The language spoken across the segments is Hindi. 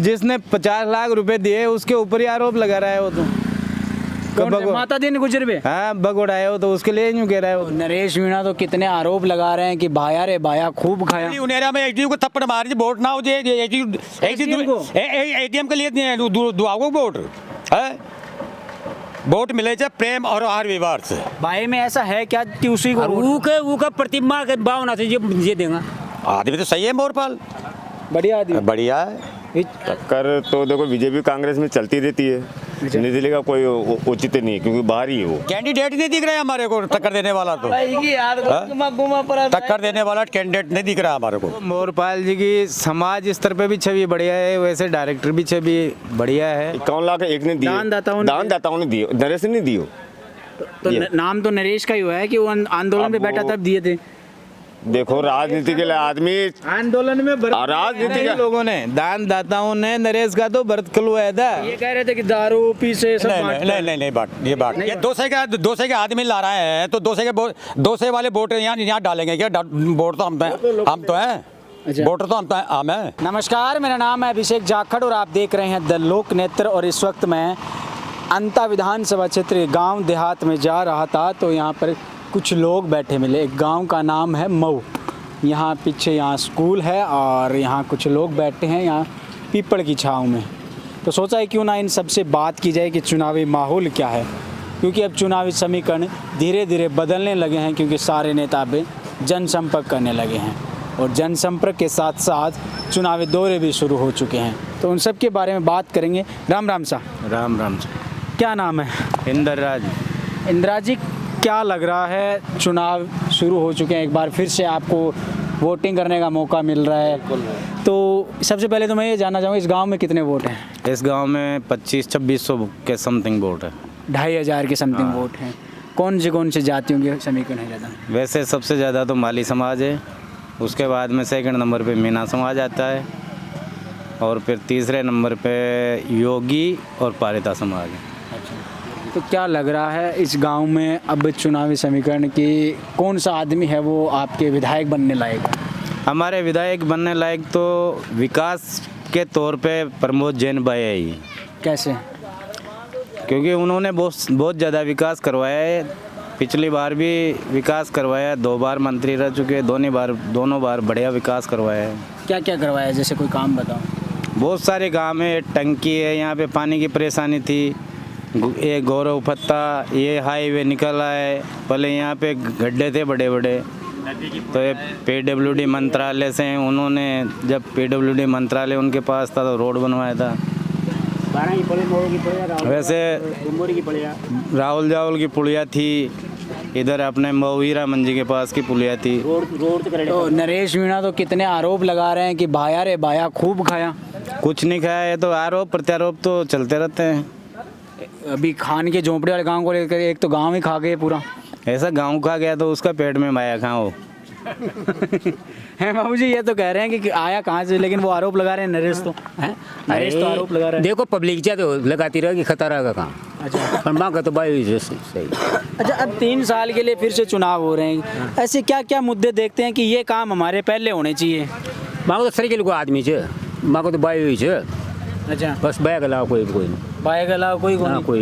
जिसने 50 लाख रुपए दिए उसके ऊपर ही आरोप लगा रहा है वो तो माता दिन गुजर पे हाँ बग उड़ाए हो तो उसके लिए यूँ कह रहा है वो। नरेश मीणा तो कितने आरोप लगा रहे हैं कि भाया रे भाया खूब खाया। उनेरा में एटीएम को थप्पड़ मार वोट ना हो जाए एटीएम के लिए दुआओ वोट है वोट मिले जाए प्रेम और आहार व्यवहार से। भाई में ऐसा है क्या कि उसी को वो का प्रतिमा के भावना से ये देगा। आदमी तो सही है मोरपाल बढ़िया आदमी बढ़िया है। टक्कर तो देखो बीजेपी कांग्रेस में चलती रहती है, निर्दलीय का कोई उचित नहीं है क्योंकि बाहर ही है वो। कैंडिडेट नहीं दिख रहा है हमारे को टक्कर देने वाला तो टक्कर देने वाला कैंडिडेट नहीं दिख रहा हमारे को। मोरपाल जी की समाज स्तर पे भी छवि बढ़िया है, वैसे डायरेक्टर भी छवि बढ़िया है। 51 लाख एक ने दिए, दानदाताओं ने दिए, नरेश ने दिए। तो नाम तो नरेश का ही हुआ है कि वो आंदोलन में बैठा तब दिए थे। देखो राजनीति के लिए आदमी आंदोलन में राजनीति के लोगों ने दानदाताओं ने नरेश का तो व्रत खुलवाया था। ये कह रहे थे कि दारू पी से सब नहीं बात ये दो सौ के आदमी ला रहे हैं तो दो सौ वाले वोट यहाँ डालेंगे क्या? वोट तो हम तो हैं वोटर तो हम हैं। नमस्कार, मेरा नाम है अभिषेक जाखड़ और आप देख रहे हैं द लोक नेत्र। और इस वक्त मैं अंता विधानसभा क्षेत्र गांव देहात में जा रहा था तो यहाँ पर कुछ लोग बैठे मिले। एक गांव का नाम है मऊ। यहाँ पीछे यहाँ स्कूल है और यहाँ कुछ लोग बैठे हैं यहाँ पीपल की छाँव में। तो सोचा है क्यों ना इन सबसे बात की जाए कि चुनावी माहौल क्या है, क्योंकि अब चुनावी समीकरण धीरे धीरे बदलने लगे हैं क्योंकि सारे नेता भी जनसंपर्क करने लगे हैं और जनसंपर्क के साथ साथ चुनावी दौरे भी शुरू हो चुके हैं। तो उन सब के बारे में बात करेंगे। राम राम सा। राम राम सा। क्या नाम है? इंदिरा जी, क्या लग रहा है? चुनाव शुरू हो चुके हैं, एक बार फिर से आपको वोटिंग करने का मौका मिल रहा है। तो सबसे पहले तो मैं ये जानना चाहूँगा इस गांव में कितने वोट हैं? इस गांव में 2500-2600 के समथिंग वोट है। 2500 के समथिंग वोट हैं। कौन से जातियों के समीकरण है ज़्यादा? वैसे सबसे ज़्यादा तो माली समाज है, उसके बाद में सेकंड नंबर पे मीना समाज आता है और फिर तीसरे नंबर पे योगी और पारिता समाज है। तो क्या लग रहा है इस गांव में अब चुनावी समीकरण की कौन सा आदमी है वो आपके विधायक बनने लायक है? हमारे विधायक बनने लायक तो विकास के तौर पे प्रमोद जैन भाई है ही। कैसे? क्योंकि उन्होंने बहुत ज़्यादा विकास करवाया है। पिछली बार भी विकास करवाया, 2 बार मंत्री रह चुके, दोनों बार बढ़िया विकास करवाया है। क्या क्या करवाया, जैसे कोई काम बताओ? बहुत सारे काम है, टंकी है, यहाँ पे पानी की परेशानी थी, ये गौरव पत्ता, ये हाईवे निकला है। पहले यहाँ पे गड्ढे थे बड़े बड़े, तो ये PWD मंत्रालय से उन्होंने, जब PWD मंत्रालय उनके पास था तो रोड बनवाया था। वैसे राहुल जावल की पुलिया थी, इधर अपने मऊहीरा मंजी के पास की पुलिया थी। तो नरेश मीणा तो कितने आरोप लगा रहे हैं कि भाया रे भाया खूब खाया। कुछ नहीं खाया, ये तो आरोप प्रत्यारोप तो चलते रहते हैं। अभी खान के झोंपड़े वाले गांव को लेकर एक तो गांव ही खा गए पूरा। ऐसा गांव खा गया तो उसका पेट में माया कहाँ हो। है बाबू जी, ये तो कह रहे हैं कि आया कहाँ से, लेकिन वो आरोप लगा रहे हैं नरेश तो है। नरेश तो आरोप लगा रहे हैं। देखो पब्लिक क्या तो लगाती रहेगी, खतरा का काम। अच्छा, पर माँ का तो भाई सही। अच्छा, अब 3 साल के लिए फिर से चुनाव हो रहे हैं, ऐसे क्या क्या मुद्दे देखते हैं कि ये काम हमारे पहले होने चाहिए? माँ को तो सर के लोग आदमी छे, माँ को तो भाई हुई छे। अच्छा, बस भाई अलावा कोई नहीं। भाई के अलावा कोई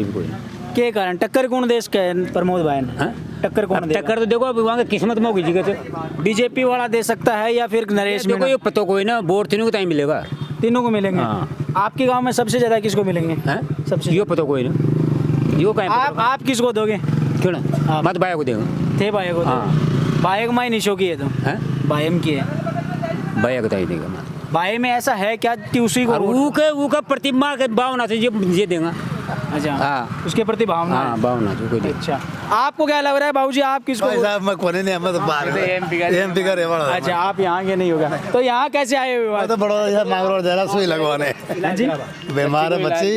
कोई के कारण टक्कर कौन देश के प्रमोद भाई ने? टक्कर कौन देगा? टक्कर तो देखो अभी वहाँ की किस्मत में होगी जगह। बीजेपी वाला दे सकता है या फिर नरेश मीणा? देखो ये पता कोई ना, वोट तीनों को टाइम मिलेगा। तीनों को मिलेंगे। आपके गांव में सबसे ज्यादा किसको मिलेंगे? सबसे यो पता कोई ना, यो कहीं आप किसको दोगे? क्यों ना मत भाई को देगा। थे भाई को? भाई माई निशो की है तो भाई की है, भाई को देगा। भाई में ऐसा है क्या कि उसी को वो का प्रतिमा के भावना से ये देगा। अच्छा, हाँ, उसके प्रति भावना है। भावना जो कोई। अच्छा, आपको क्या लग रहा है बाबूजी, आप किसको? साहब मैं कोने नहीं, मैं तो बाहर एमपी का रेवाड़ा। अच्छा, आप यहाँ के नहीं होगा तो यहाँ कैसे आए हुए? मैं तो बड़ा मांगरोड जा रहा सुई लगवाने। बीमार है बच्ची,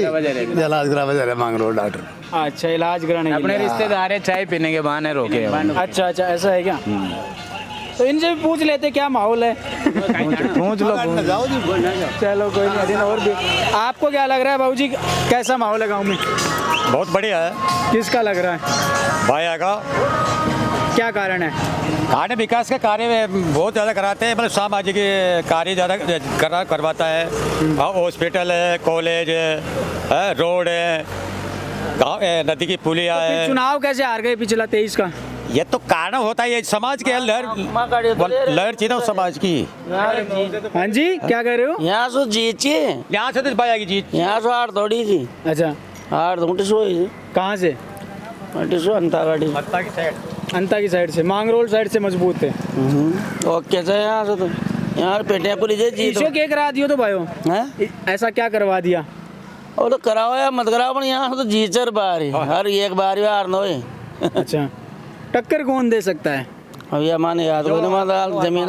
इलाज करा जा रहा मांगरोड डॉक्टर। अच्छा, इलाज कराने अपने रिश्तेदार है, चाय पीने के बहाने रोके। अच्छा, ऐसा है क्या? तो इनसे भी पूछ लेते क्या माहौल है। पूछ लो। चलो कोई नहीं। और भी आपको क्या लग रहा है बाबूजी, कैसा माहौल है गांव में? बहुत बढ़िया है। किसका लग रहा है? भाया का। क्या कारण है? खाने विकास का कार्य बहुत ज़्यादा कराते हैं, मतलब सामाजिक कार्य ज़्यादा करवाता है। हॉस्पिटल है, कॉलेज है, रोड है, गाँव नदी की पुलिया फिर है। चुनाव कैसे हार गए पिछला 23 का? ये तो कारण होता है, ये समाज के लहर चाहिए समाज की। हाँ जी, क्या कह रहे हो? यहाँ से जीत यहाँ से तो पाएगी जीत। यहाँ से हार थोड़ी थी, अच्छा, हार घूटी सोई कहाँ से? सो अंता गाड़ी अंता की साइड से, मांगरोल साइड से मजबूत है। ओके से यहाँ से तो यहाँ पेटिया पुलिस जीत ईशो क्या करा दियो तो भाइयों, है। ऐसा क्या करवा दिया? वो तो कराओ या मत कराओ, पर यहाँ से तो जीत चर बार हर एक बार ही हार नो। अच्छा, टक्कर कौन दे सकता है? अब ये माने याद हो जमीन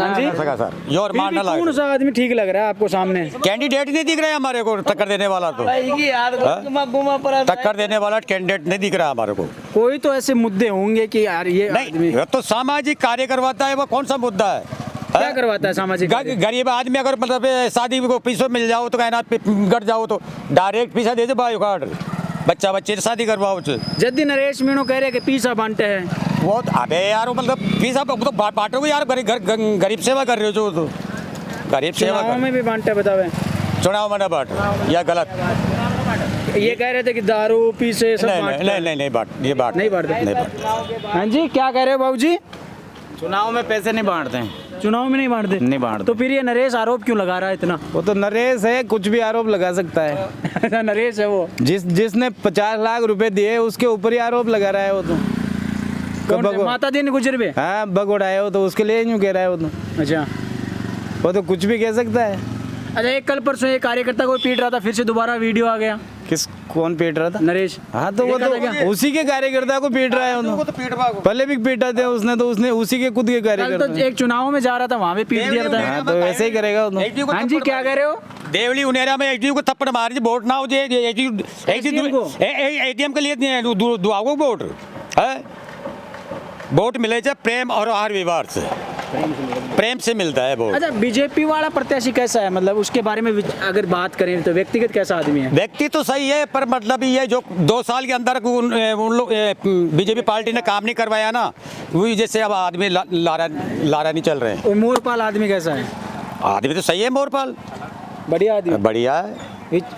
सर और मारना कौन लगा। सा आदमी ठीक लग रहा है आपको सामने? कैंडिडेट नहीं दिख रहा है हमारे को टक्कर देने वाला, तो टक्कर देने वाला कैंडिडेट नहीं दिख रहा हमारे को। कोई तो ऐसे मुद्दे होंगे कि यार ये नहीं, आदमी ये तो सामाजिक कार्य करवाता है, वो कौन सा मुद्दा है? क्या करवाता है सामाजिक कार्य? गरीब आदमी अगर मतलब शादी को पैसों मिल जाओ तो कहना गट जाओ तो डायरेक्ट पैसा दे दे बायो कार्ड, बच्चा बच्चे से शादी करवाओ। जद्दी नरेश मीणो कह रहे कि पीसा बांटे हैं। वो अबे यार वो मतलब पैसा तो बांटोगे यार, गरीब सेवा कर रहे हो जो, तो गरीब सेवा चुनाव कर। में भी बांटे, बतावे चुनाव में ना बांट, या गलत। ये कह रहे थे कि दारू पीसे सब नहीं बांटते नहीं हैं। नहीं नहीं बांट, ये बांट नहीं बांटते। नहीं बांट। हाँ जी, क्या कह रहे हो बाबू जी? चुनाव में पैसे नहीं बांटते हैं। चुनाव में नहीं बांटते? नहीं बांटते। तो फिर ये नरेश आरोप क्यों लगा रहा है इतना? वो तो नरेश है, कुछ भी आरोप लगा सकता है। नरेश है वो, जिसने 50 लाख रुपए दिए उसके ऊपर ही आरोप लगा रहा है वो तो। कौन से? माता दिन गुजर भी। हाँ, बग उड़ाया हो तो उसके लिए यूँ कह रहा है वो तो। अच्छा, वो तो कुछ भी कह सकता है। अच्छा, एक कल परसों एक कार्यकर्ता को पीट रहा था, फिर से दोबारा वीडियो आ गया। कौन पीट रहा था? नरेश। हाँ, तो वो देखा था क्या? तो उसी के कार्यकर्ता को पीट रहा है वो तो। पहले भी पीटा थे उसने, तो उसने उसी के खुद के कल तो कार्यकर्ता। एक चुनाव में जा रहा था, वहाँ पे पीट दिया था। हाँ, तो वैसे ही करेगा वो तो। हाँ जी, क्या कह रहे हो? देवली उनेरा में एचडीएम को थप्पड़ मार वोट ना हो जाए, एटीएम के लिए दुआओ वोट है। वोट मिले जाए प्रेम और आहार विवाह से, प्रेम से मिलता है वोट। अच्छा, बीजेपी वाला प्रत्याशी कैसा है, मतलब उसके बारे में अगर बात करें तो व्यक्तिगत कैसा आदमी है? व्यक्ति तो सही है, पर मतलब ये जो 2 साल के अंदर उन लोग बीजेपी पार्टी ने काम नहीं करवाया ना, वही जैसे अब आदमी लारा नहीं चल रहे हैं। और मोरपाल आदमी कैसा है? आदमी तो सही है मोरपाल, बढ़िया आदमी। बढ़िया है।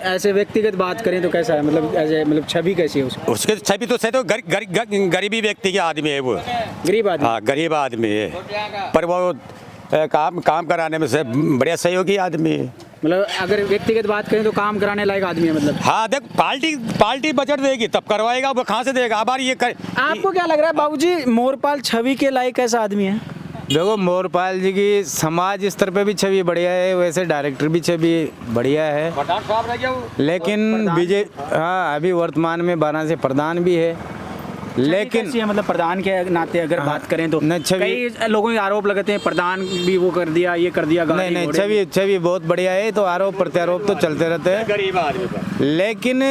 ऐसे व्यक्तिगत बात करें तो कैसा है, मतलब ऐसे मतलब छवि कैसी है उसकी? उसके छवि तो सही, तो गरीबी व्यक्ति के आदमी है वो। गरीब आदमी। हाँ, गरीब आदमी है, पर वो काम कराने में से बढ़िया सहयोगी आदमी है। मतलब अगर व्यक्तिगत बात करें तो काम कराने लायक आदमी है मतलब। हाँ, देख पार्टी बजट देगी तब करवाएगा, वो कहाँ से देगा? अब ये आपको क्या लग रहा है बाबूजी, मोरपाल छवि के लायक कैसा आदमी है? देखो, मोरपाल जी की समाज स्तर पे भी छवि बढ़िया है, वैसे डायरेक्टर भी छवि बढ़िया है, लेकिन हाँ, अभी वर्तमान में वाराणसी प्रधान भी है, लेकिन कैसी है, मतलब प्रधान के नाते अगर बात करें तो नहीं, कई लोगों के आरोप लगाते हैं प्रधान भी वो कर दिया, ये कर दिया। नहीं नहीं, छवि बहुत बढ़िया है, तो आरोप प्रत्यारोप तो चलते रहते हैं। गरीब आदमी पर। लेकिन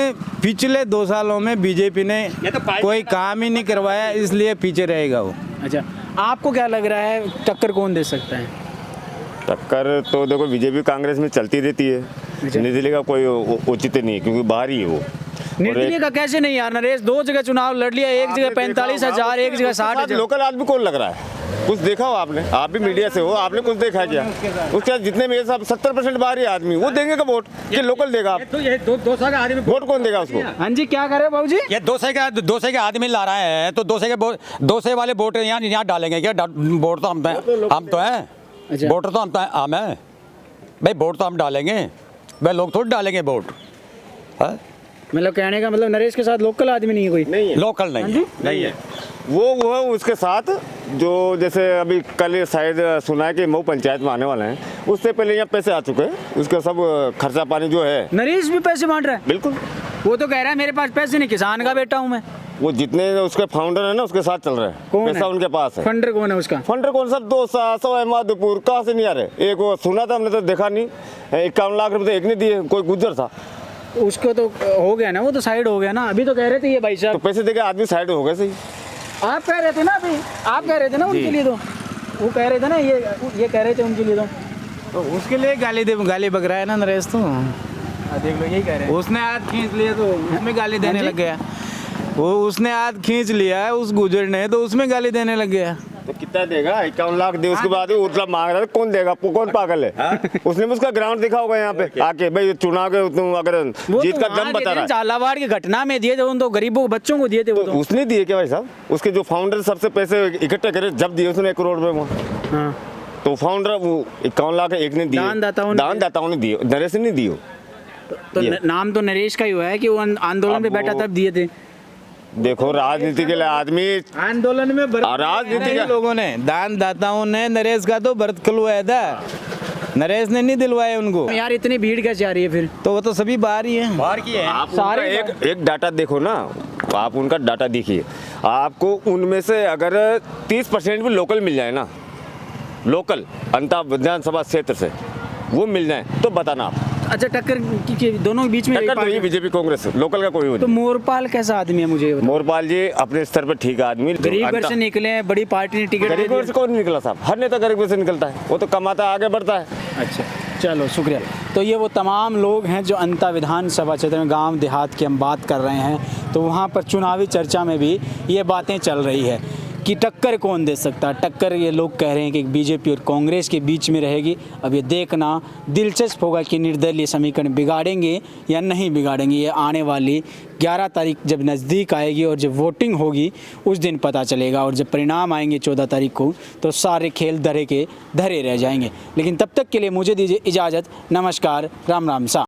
पिछले 2 सालों में बीजेपी ने कोई काम ही नहीं करवाया, इसलिए पीछे रहेगा वो। अच्छा, आपको क्या लग रहा है टक्कर कौन दे सकता है? टक्कर तो देखो बीजेपी कांग्रेस में चलती रहती है, निर्दलीय का कोई उचित नहीं, क्योंकि बाहर ही है वो। निर्दलीय का कैसे नहीं यार? नरेश 2 जगह चुनाव लड़ लिया, एक जगह 45,000, एक जगह 60,000। लोकल आदमी कौन लग रहा है? कुछ देखा हो आपने? आप भी मीडिया से हो, आपने कुछ देखा क्या? उसके बाद जितने मेरे साथ 70% बाहर ही आदमी, वो देंगे का वोट कि लोकल देगा? आप तो ये 2 साल का आदमी वोट कौन देगा उसको? हाँ जी, क्या कर रहे हो बाबू जी? ये 2 सौ के आदमी ला रहे हैं, तो 2 सौ वाले वोट यहाँ डालेंगे क्या? वोट तो हम तो हैं, अच्छा। वोटर तो हम हैं भाई, वोट तो हम डालेंगे भाई, लोग थोड़ी डालेंगे वोट। मतलब कहने का मतलब नरेश के साथ लोकल आदमी नहीं है कोई? नहीं है, लोकल नहीं है। वो उसके साथ जो जैसे अभी कल शायद सुना है कि मऊ पंचायत में आने वाले हैं, उससे पहले यहाँ पैसे आ चुके हैं, उसका सब खर्चा पानी जो है। नरेश भी पैसे बांट रहा है? बिल्कुल, वो तो कह रहा है मेरे पास पैसे नहीं, किसान का बेटा हूँ मैं। वो जितने उसके फाउंडर है ना, उसके साथ चल रहे हैं। कौन पैसा है? उनके पास है। फंडर कौन है उसका? फंडर कौन सा? 200 है माधोपुर, कहाँ से नहीं आ रहे? एक वो सुना था, हमने तो देखा नहीं। 51 लाख रुपए तो एक ने दिए, कोई गुजर था। उसको तो हो गया ना, वो तो साइड हो गया ना। अभी तो कह रहे थे ये भाई तो साहब, पैसे देके आदमी साइड हो गए। सही आप कह रहे थे ना, अभी आप कह रहे थे ना उनके लिए, तो वो कह रहे थे ना, ये कह रहे थे उनके लिए, तो उसके लिए गाली बक रहा है ना नरेश। तो देख लो, यही कह रहे हैं। उसने हाथ खींच लिया तो उसमें गाली देने लग गया। वो उसने हाथ खींच लिया है उस गुजर ने, तो उसमें गाली देने लग गया। तो कितना देगा? 51 लाख दे, उसके बाद भी उतना मांग रहा है, कौन देगा? कौन पागल है? उसने भी उसका ग्राउंड दिखा होगा यहाँ पे आके, भाई चुनाव के तुम अगर जीत का दम बता रहा है। झालावाड़ की घटना में दिए थे उन तो गरीबों बच्चों को दिए थे वो तो तो। उसने दिए क्या भाई साहब? उसके जो फाउंडर सबसे पैसे इकट्ठे करे, जब दिए उसने 1 करोड़ रुपए वहाँ, हाँ। तो फाउंडर वो 51 लाख एक ने दिए, दानदाताओं ने दिए, नरेश ने दिए। तो नाम तो नरेश का ही हुआ है कि वो आंदोलन पे अब बैठा वो- तब दिए थे। देखो राजनीति के लिए आदमी, आंदोलन में राजनीति का लोगों ने, दानदाताओं ने नरेश का तो व्रत खुलवाया था, नरेश ने नहीं दिलवाए उनको। यार इतनी भीड़ कैसे आ रही है फिर? तो वो तो सभी बाहर ही है। बाहर की है। आप सारे उनका एक डाटा देखो ना, आप उनका डाटा देखिए, आपको उनमें से अगर 30% भी लोकल मिल जाए ना, लोकल अंता विधानसभा क्षेत्र से वो मिल जाए तो बताना आप। अच्छा टक्कर की दोनों के बीच में टक्कर तो ये बीजेपी कांग्रेस, लोकल का कोई वो तो नहीं। मोरपाल कैसा आदमी है मुझे ये बताओ। मोरपाल जी अपने स्तर पर ठीक आदमी, गरीब घर से निकले हैं, बड़ी पार्टी ने टिकट दे गरीब घर से दिया। कौन नहीं निकला साहब? हर नेता गरीब घर से निकलता है, वो तो कमाता है, आगे बढ़ता है। अच्छा चलो शुक्रिया। तो ये वो तमाम लोग हैं जो अंता विधानसभा क्षेत्र में गांव देहात की हम बात कर रहे हैं, तो वहाँ पर चुनावी चर्चा में भी ये बातें चल रही है कि टक्कर कौन दे सकता है। टक्कर ये लोग कह रहे हैं कि बीजेपी और कांग्रेस के बीच में रहेगी। अब ये देखना दिलचस्प होगा कि निर्दलीय समीकरण बिगाड़ेंगे या नहीं बिगाड़ेंगे। ये आने वाली 11 तारीख जब नज़दीक आएगी और जब वोटिंग होगी उस दिन पता चलेगा, और जब परिणाम आएंगे 14 तारीख को तो सारे खेल धरे के धरे रह जाएंगे। लेकिन तब तक के लिए मुझे दीजिए इजाज़त। नमस्कार, राम राम सा।